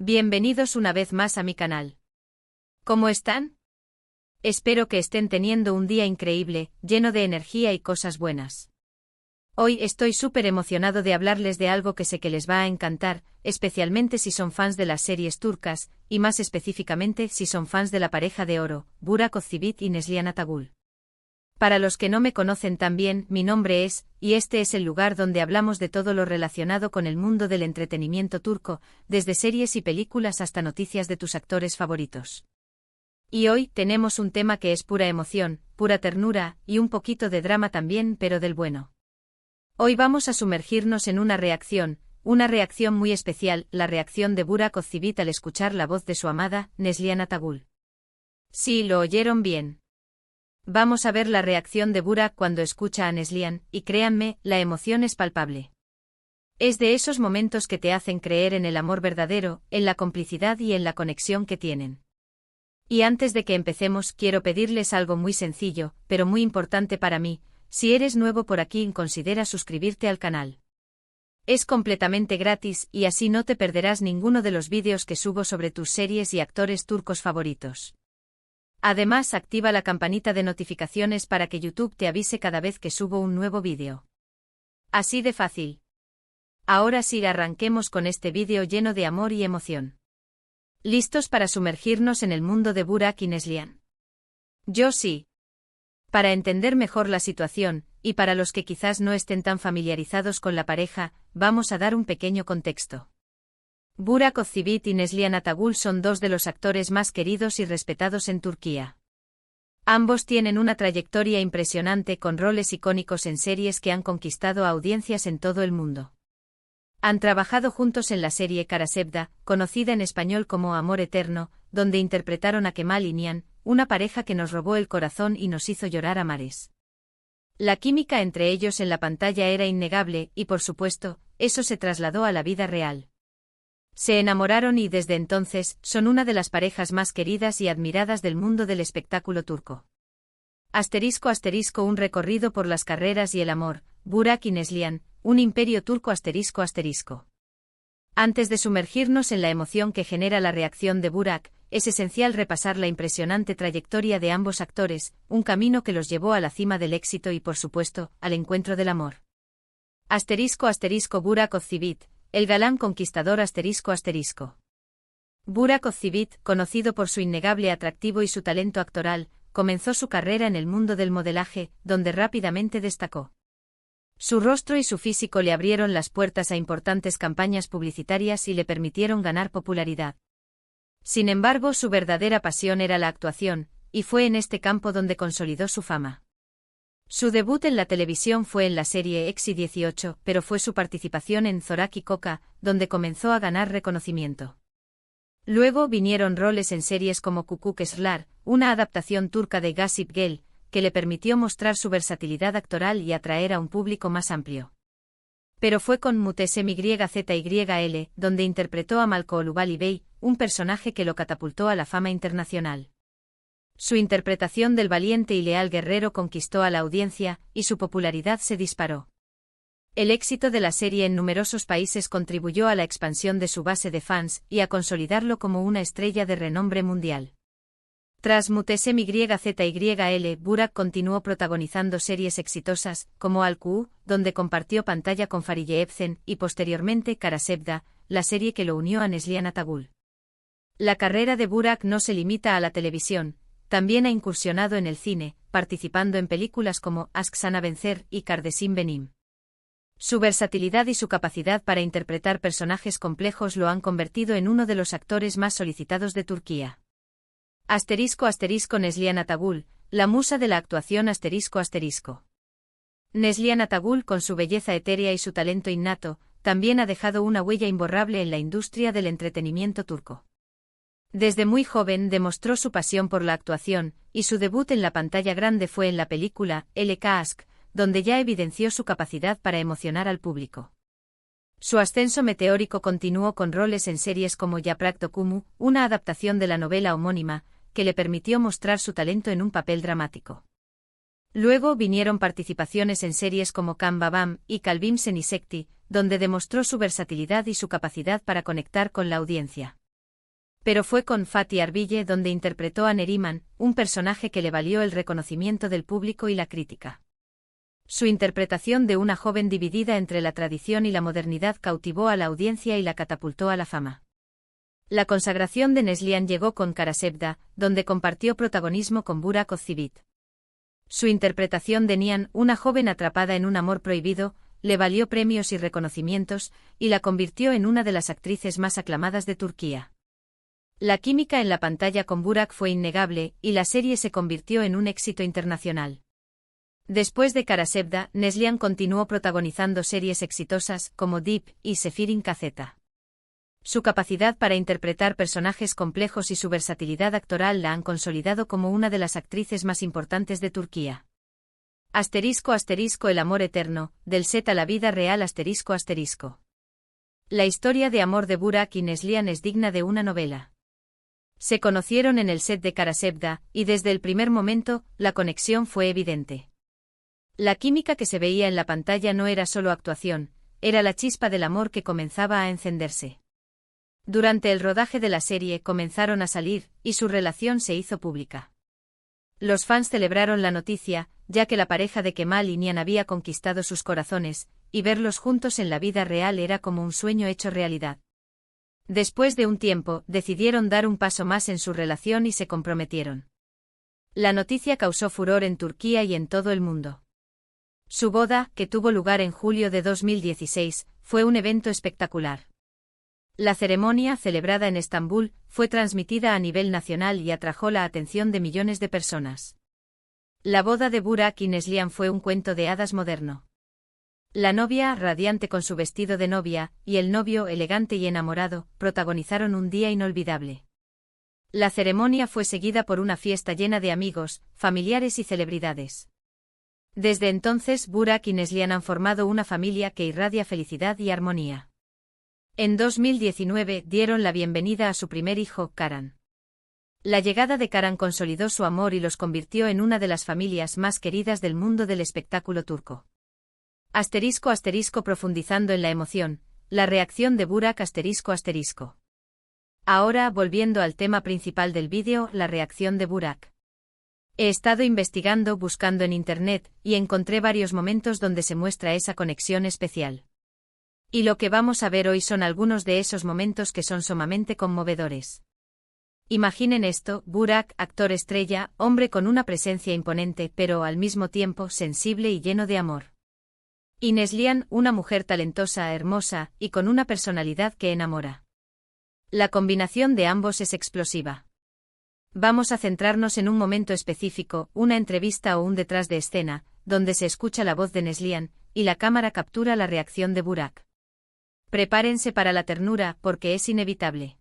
Bienvenidos una vez más a mi canal. ¿Cómo están? Espero que estén teniendo un día increíble, lleno de energía y cosas buenas. Hoy estoy súper emocionado de hablarles de algo que sé que les va a encantar, especialmente si son fans de las series turcas, y más específicamente si son fans de la pareja de oro, Burak Özçivit y Neslihan Atagül. Para los que no me conocen tan bien, mi nombre es, y este es el lugar donde hablamos de todo lo relacionado con el mundo del entretenimiento turco, desde series y películas hasta noticias de tus actores favoritos. Y hoy tenemos un tema que es pura emoción, pura ternura, y un poquito de drama también, pero del bueno. Hoy vamos a sumergirnos en una reacción muy especial, la reacción de Burak Özçivit al escuchar la voz de su amada, Neslihan Atagül. Sí, lo oyeron bien. Vamos a ver la reacción de Burak cuando escucha a Neslihan, y créanme, la emoción es palpable. Es de esos momentos que te hacen creer en el amor verdadero, en la complicidad y en la conexión que tienen. Y antes de que empecemos, quiero pedirles algo muy sencillo, pero muy importante para mí. Si eres nuevo por aquí, considera suscribirte al canal. Es completamente gratis y así no te perderás ninguno de los vídeos que subo sobre tus series y actores turcos favoritos. Además, activa la campanita de notificaciones para que YouTube te avise cada vez que subo un nuevo vídeo. Así de fácil. Ahora sí, arranquemos con este vídeo lleno de amor y emoción. ¿Listos para sumergirnos en el mundo de Burak y Neslihan? Yo sí. Para entender mejor la situación, y para los que quizás no estén tan familiarizados con la pareja, vamos a dar un pequeño contexto. Burak Özçivit y Neslihan Atagül son dos de los actores más queridos y respetados en Turquía. Ambos tienen una trayectoria impresionante con roles icónicos en series que han conquistado a audiencias en todo el mundo. Han trabajado juntos en la serie Kara Sevda, conocida en español como Amor Eterno, donde interpretaron a Kemal y Nihan, una pareja que nos robó el corazón y nos hizo llorar a mares. La química entre ellos en la pantalla era innegable y, por supuesto, eso se trasladó a la vida real. Se enamoraron y desde entonces son una de las parejas más queridas y admiradas del mundo del espectáculo turco. ***, un recorrido por las carreras y el amor, Burak y Neslihan, un imperio turco ***. Antes de sumergirnos en la emoción que genera la reacción de Burak, es esencial repasar la impresionante trayectoria de ambos actores, un camino que los llevó a la cima del éxito y, por supuesto, al encuentro del amor. Burak Özçivit, el galán conquistador ***. Burak Özçivit, conocido por su innegable atractivo y su talento actoral, comenzó su carrera en el mundo del modelaje, donde rápidamente destacó. Su rostro y su físico le abrieron las puertas a importantes campañas publicitarias y le permitieron ganar popularidad. Sin embargo, su verdadera pasión era la actuación, y fue en este campo donde consolidó su fama. Su debut en la televisión fue en la serie Eksi 18, pero fue su participación en Zoraki Koca, donde comenzó a ganar reconocimiento. Luego vinieron roles en series como Kukukeslar, una adaptación turca de Gossip Girl, que le permitió mostrar su versatilidad actoral y atraer a un público más amplio. Pero fue con Muhteşem YZYL, donde interpretó a Malkoğlu Bey, un personaje que lo catapultó a la fama internacional. Su interpretación del valiente y leal guerrero conquistó a la audiencia, y su popularidad se disparó. El éxito de la serie en numerosos países contribuyó a la expansión de su base de fans y a consolidarlo como una estrella de renombre mundial. Tras Muhteşem YZYL, Burak continuó protagonizando series exitosas, como Al-Ku, donde compartió pantalla con Fariye Evcen, y posteriormente Kara Sevda, la serie que lo unió a Neslihan Atagül. La carrera de Burak no se limita a la televisión, también ha incursionado en el cine, participando en películas como Aşk Sana Benzer y Kardeşim Benim. Su versatilidad y su capacidad para interpretar personajes complejos lo han convertido en uno de los actores más solicitados de Turquía. Neslihan Atagül, la musa de la actuación ***. Neslihan Atagül, con su belleza etérea y su talento innato, también ha dejado una huella imborrable en la industria del entretenimiento turco. Desde muy joven demostró su pasión por la actuación, y su debut en la pantalla grande fue en la película LK Aşk, donde ya evidenció su capacidad para emocionar al público. Su ascenso meteórico continuó con roles en series como Yaprak Dökümü, una adaptación de la novela homónima, que le permitió mostrar su talento en un papel dramático. Luego vinieron participaciones en series como Kan Babam y Kalbim Seni Çekti, donde demostró su versatilidad y su capacidad para conectar con la audiencia. Pero fue con Fatih Arville donde interpretó a Neriman, un personaje que le valió el reconocimiento del público y la crítica. Su interpretación de una joven dividida entre la tradición y la modernidad cautivó a la audiencia y la catapultó a la fama. La consagración de Neslihan llegó con Karasevda, donde compartió protagonismo con Burak Özçivit. Su interpretación de Nihan, una joven atrapada en un amor prohibido, le valió premios y reconocimientos, y la convirtió en una de las actrices más aclamadas de Turquía. La química en la pantalla con Burak fue innegable, y la serie se convirtió en un éxito internacional. Después de Karasevda, Neslihan continuó protagonizando series exitosas como Deep y Sefirin Kazeta. Su capacidad para interpretar personajes complejos y su versatilidad actoral la han consolidado como una de las actrices más importantes de Turquía. *** El amor eterno, del set a la vida real ***. La historia de amor de Burak y Neslihan es digna de una novela. Se conocieron en el set de Karasevda, y desde el primer momento, la conexión fue evidente. La química que se veía en la pantalla no era solo actuación, era la chispa del amor que comenzaba a encenderse. Durante el rodaje de la serie comenzaron a salir, y su relación se hizo pública. Los fans celebraron la noticia, ya que la pareja de Kemal y Nihan había conquistado sus corazones, y verlos juntos en la vida real era como un sueño hecho realidad. Después de un tiempo, decidieron dar un paso más en su relación y se comprometieron. La noticia causó furor en Turquía y en todo el mundo. Su boda, que tuvo lugar en julio de 2016, fue un evento espectacular. La ceremonia, celebrada en Estambul, fue transmitida a nivel nacional y atrajo la atención de millones de personas. La boda de Burak y Neslihan fue un cuento de hadas moderno. La novia, radiante con su vestido de novia, y el novio, elegante y enamorado, protagonizaron un día inolvidable. La ceremonia fue seguida por una fiesta llena de amigos, familiares y celebridades. Desde entonces, Burak y Neslihan han formado una familia que irradia felicidad y armonía. En 2019 dieron la bienvenida a su primer hijo, Karan. La llegada de Karan consolidó su amor y los convirtió en una de las familias más queridas del mundo del espectáculo turco. *** Profundizando en la emoción, la reacción de Burak ***. Ahora, volviendo al tema principal del vídeo, la reacción de Burak. He estado investigando, buscando en internet, y encontré varios momentos donde se muestra esa conexión especial. Y lo que vamos a ver hoy son algunos de esos momentos que son sumamente conmovedores. Imaginen esto: Burak, actor estrella, hombre con una presencia imponente pero al mismo tiempo sensible y lleno de amor. Y Neslihan, una mujer talentosa, hermosa, y con una personalidad que enamora. La combinación de ambos es explosiva. Vamos a centrarnos en un momento específico, una entrevista o un detrás de escena, donde se escucha la voz de Neslihan, y la cámara captura la reacción de Burak. Prepárense para la ternura, porque es inevitable.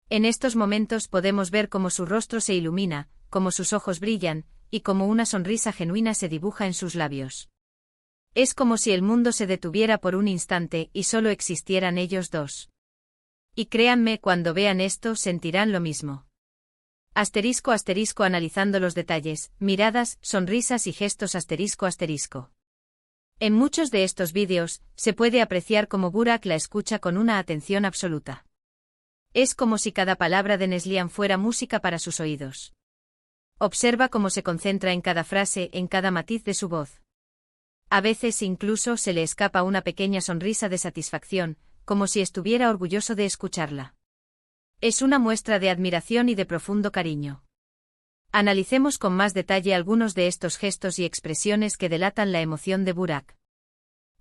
En estos momentos podemos ver cómo su rostro se ilumina, cómo sus ojos brillan, y cómo una sonrisa genuina se dibuja en sus labios. Es como si el mundo se detuviera por un instante y solo existieran ellos dos. Y créanme, cuando vean esto sentirán lo mismo. *** Analizando los detalles, miradas, sonrisas y gestos ***. En muchos de estos vídeos, se puede apreciar cómo Burak la escucha con una atención absoluta. Es como si cada palabra de Neslihan fuera música para sus oídos. Observa cómo se concentra en cada frase, en cada matiz de su voz. A veces incluso se le escapa una pequeña sonrisa de satisfacción, como si estuviera orgulloso de escucharla. Es una muestra de admiración y de profundo cariño. Analicemos con más detalle algunos de estos gestos y expresiones que delatan la emoción de Burak.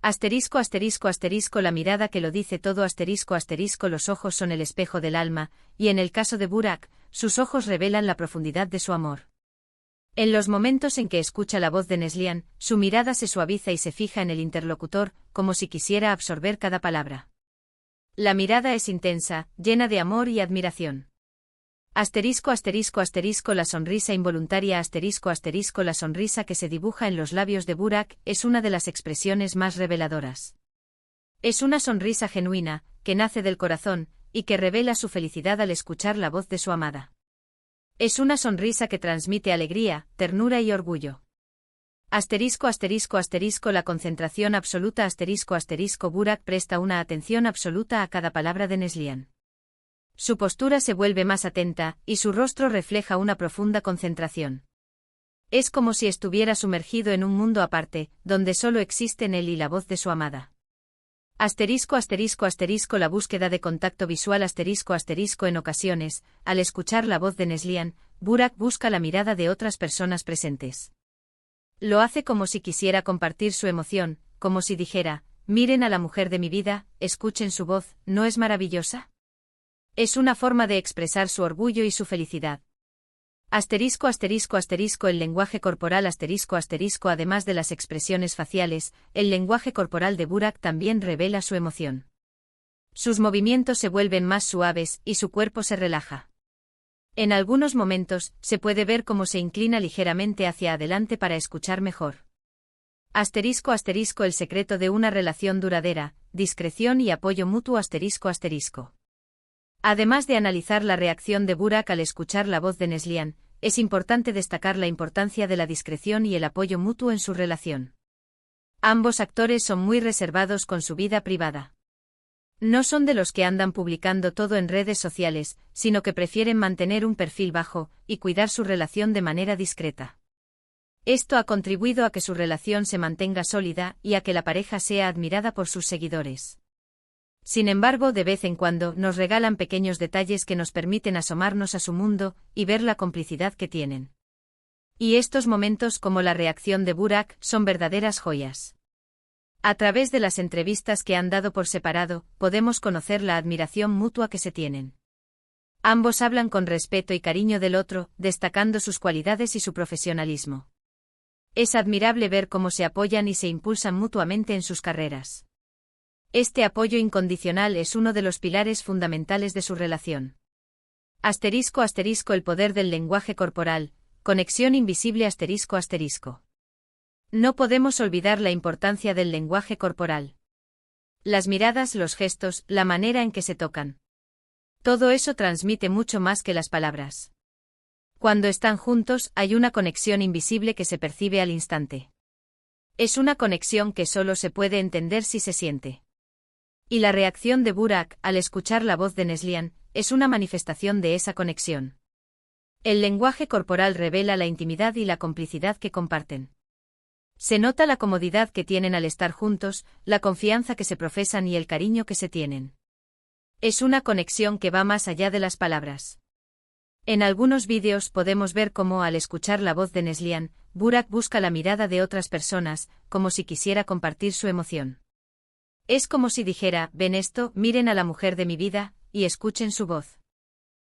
***, la mirada que lo dice todo ***, los ojos son el espejo del alma, y en el caso de Burak, sus ojos revelan la profundidad de su amor. En los momentos en que escucha la voz de Neslihan, su mirada se suaviza y se fija en el interlocutor, como si quisiera absorber cada palabra. La mirada es intensa, llena de amor y admiración. ***, la sonrisa involuntaria ***, la sonrisa que se dibuja en los labios de Burak es una de las expresiones más reveladoras. Es una sonrisa genuina, que nace del corazón, y que revela su felicidad al escuchar la voz de su amada. Es una sonrisa que transmite alegría, ternura y orgullo. ***, la concentración absoluta ***, Burak presta una atención absoluta a cada palabra de Neslihan. Su postura se vuelve más atenta, y su rostro refleja una profunda concentración. Es como si estuviera sumergido en un mundo aparte, donde solo existen él y la voz de su amada. La búsqueda de contacto visual en ocasiones, al escuchar la voz de Neslihan, Burak busca la mirada de otras personas presentes. Lo hace como si quisiera compartir su emoción, como si dijera, miren a la mujer de mi vida, escuchen su voz, ¿no es maravillosa? Es una forma de expresar su orgullo y su felicidad. El lenguaje corporal además de las expresiones faciales, el lenguaje corporal de Burak también revela su emoción. Sus movimientos se vuelven más suaves y su cuerpo se relaja. En algunos momentos, se puede ver cómo se inclina ligeramente hacia adelante para escuchar mejor. El secreto de una relación duradera, discreción y apoyo mutuo. Además de analizar la reacción de Burak al escuchar la voz de Neslihan, es importante destacar la importancia de la discreción y el apoyo mutuo en su relación. Ambos actores son muy reservados con su vida privada. No son de los que andan publicando todo en redes sociales, sino que prefieren mantener un perfil bajo y cuidar su relación de manera discreta. Esto ha contribuido a que su relación se mantenga sólida y a que la pareja sea admirada por sus seguidores. Sin embargo, de vez en cuando nos regalan pequeños detalles que nos permiten asomarnos a su mundo y ver la complicidad que tienen. Y estos momentos, como la reacción de Burak, son verdaderas joyas. A través de las entrevistas que han dado por separado, podemos conocer la admiración mutua que se tienen. Ambos hablan con respeto y cariño del otro, destacando sus cualidades y su profesionalismo. Es admirable ver cómo se apoyan y se impulsan mutuamente en sus carreras. Este apoyo incondicional es uno de los pilares fundamentales de su relación. El poder del lenguaje corporal, conexión invisible. No podemos olvidar la importancia del lenguaje corporal. Las miradas, los gestos, la manera en que se tocan. Todo eso transmite mucho más que las palabras. Cuando están juntos, hay una conexión invisible que se percibe al instante. Es una conexión que solo se puede entender si se siente. Y la reacción de Burak, al escuchar la voz de Neslihan, es una manifestación de esa conexión. El lenguaje corporal revela la intimidad y la complicidad que comparten. Se nota la comodidad que tienen al estar juntos, la confianza que se profesan y el cariño que se tienen. Es una conexión que va más allá de las palabras. En algunos vídeos podemos ver cómo al escuchar la voz de Neslihan, Burak busca la mirada de otras personas, como si quisiera compartir su emoción. Es como si dijera, ven esto, miren a la mujer de mi vida, y escuchen su voz.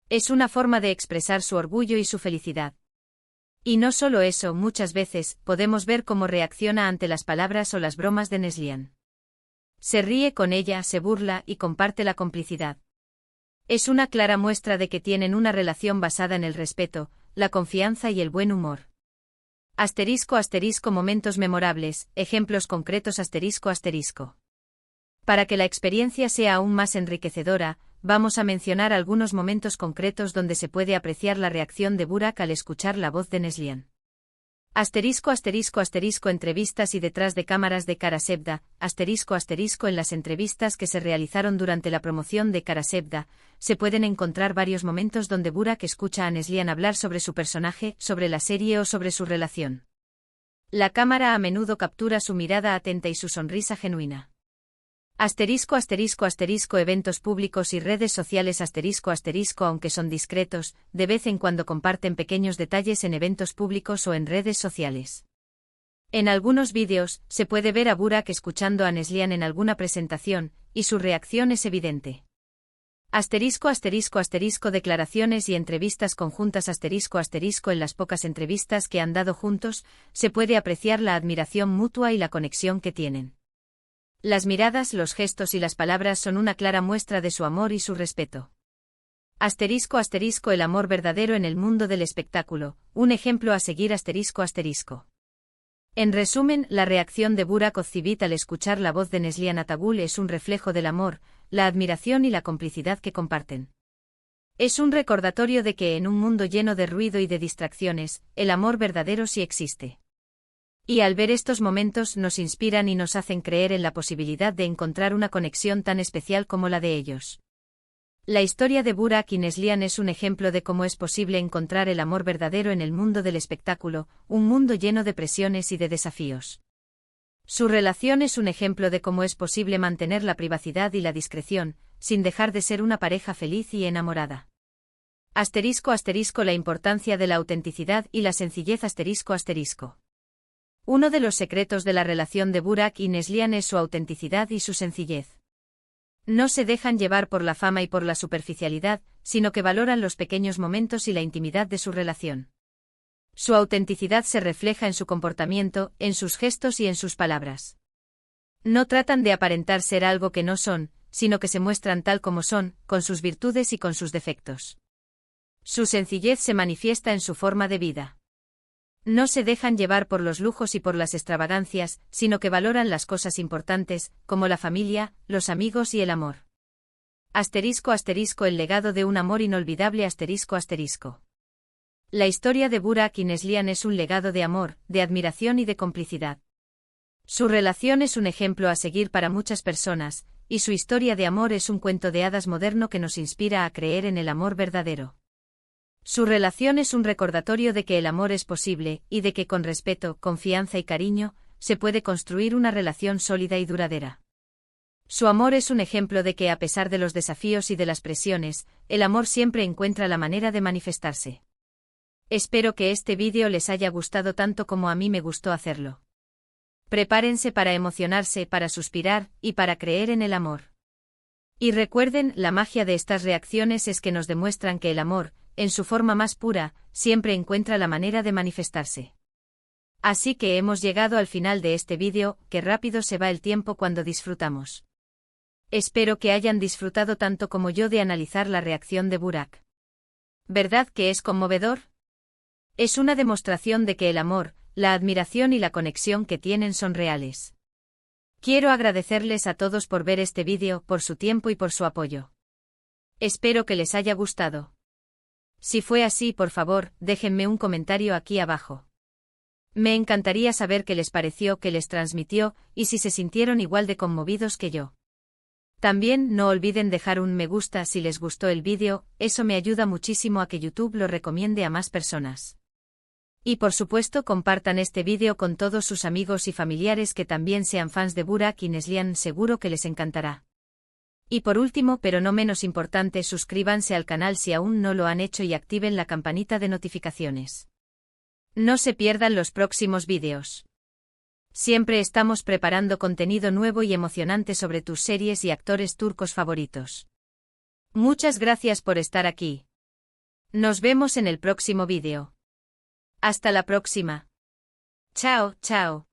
Es una forma de expresar su orgullo y su felicidad. Y no solo eso, muchas veces, podemos ver cómo reacciona ante las palabras o las bromas de Neslihan. Se ríe con ella, se burla y comparte la complicidad. Es una clara muestra de que tienen una relación basada en el respeto, la confianza y el buen humor. Momentos memorables, ejemplos concretos. Para que la experiencia sea aún más enriquecedora, vamos a mencionar algunos momentos concretos donde se puede apreciar la reacción de Burak al escuchar la voz de Neslihan. Entrevistas y detrás de cámaras de Karasevda. En las entrevistas que se realizaron durante la promoción de Karasevda, se pueden encontrar varios momentos donde Burak escucha a Neslihan hablar sobre su personaje, sobre la serie o sobre su relación. La cámara a menudo captura su mirada atenta y su sonrisa genuina. Eventos públicos y redes sociales. Aunque son discretos, de vez en cuando comparten pequeños detalles en eventos públicos o en redes sociales. En algunos vídeos, se puede ver a Burak escuchando a Neslihan en alguna presentación, y su reacción es evidente. Declaraciones y entrevistas conjuntas. En las pocas entrevistas que han dado juntos, se puede apreciar la admiración mutua y la conexión que tienen. Las miradas, los gestos y las palabras son una clara muestra de su amor y su respeto. El amor verdadero en el mundo del espectáculo, un ejemplo a seguir. En resumen, la reacción de Burak Ozcivit al escuchar la voz de Neslihan Atagul es un reflejo del amor, la admiración y la complicidad que comparten. Es un recordatorio de que en un mundo lleno de ruido y de distracciones, el amor verdadero sí existe. Y al ver estos momentos nos inspiran y nos hacen creer en la posibilidad de encontrar una conexión tan especial como la de ellos. La historia de Burak y Neslihan es un ejemplo de cómo es posible encontrar el amor verdadero en el mundo del espectáculo, un mundo lleno de presiones y de desafíos. Su relación es un ejemplo de cómo es posible mantener la privacidad y la discreción, sin dejar de ser una pareja feliz y enamorada. *** La importancia de la autenticidad y la sencillez ***. Uno de los secretos de la relación de Burak y Neslihan es su autenticidad y su sencillez. No se dejan llevar por la fama y por la superficialidad, sino que valoran los pequeños momentos y la intimidad de su relación. Su autenticidad se refleja en su comportamiento, en sus gestos y en sus palabras. No tratan de aparentar ser algo que no son, sino que se muestran tal como son, con sus virtudes y con sus defectos. Su sencillez se manifiesta en su forma de vida. No se dejan llevar por los lujos y por las extravagancias, sino que valoran las cosas importantes, como la familia, los amigos y el amor. *** El legado de un amor inolvidable ***. La historia de Burak y Neslihan es un legado de amor, de admiración y de complicidad. Su relación es un ejemplo a seguir para muchas personas, y su historia de amor es un cuento de hadas moderno que nos inspira a creer en el amor verdadero. Su relación es un recordatorio de que el amor es posible, y de que con respeto, confianza y cariño, se puede construir una relación sólida y duradera. Su amor es un ejemplo de que a pesar de los desafíos y de las presiones, el amor siempre encuentra la manera de manifestarse. Espero que este vídeo les haya gustado tanto como a mí me gustó hacerlo. Prepárense para emocionarse, para suspirar, y para creer en el amor. Y recuerden, la magia de estas reacciones es que nos demuestran que el amor, en su forma más pura, siempre encuentra la manera de manifestarse. Así que hemos llegado al final de este vídeo, qué rápido se va el tiempo cuando disfrutamos. Espero que hayan disfrutado tanto como yo de analizar la reacción de Burak. ¿Verdad que es conmovedor? Es una demostración de que el amor, la admiración y la conexión que tienen son reales. Quiero agradecerles a todos por ver este vídeo, por su tiempo y por su apoyo. Espero que les haya gustado. Si fue así, por favor, déjenme un comentario aquí abajo. Me encantaría saber qué les pareció, qué les transmitió, y si se sintieron igual de conmovidos que yo. También no olviden dejar un me gusta si les gustó el vídeo, eso me ayuda muchísimo a que YouTube lo recomiende a más personas. Y por supuesto compartan este vídeo con todos sus amigos y familiares que también sean fans de Burak y Neslihan, seguro que les encantará. Y por último, pero no menos importante, suscríbanse al canal si aún no lo han hecho y activen la campanita de notificaciones. No se pierdan los próximos vídeos. Siempre estamos preparando contenido nuevo y emocionante sobre tus series y actores turcos favoritos. Muchas gracias por estar aquí. Nos vemos en el próximo vídeo. Hasta la próxima. Chao, chao.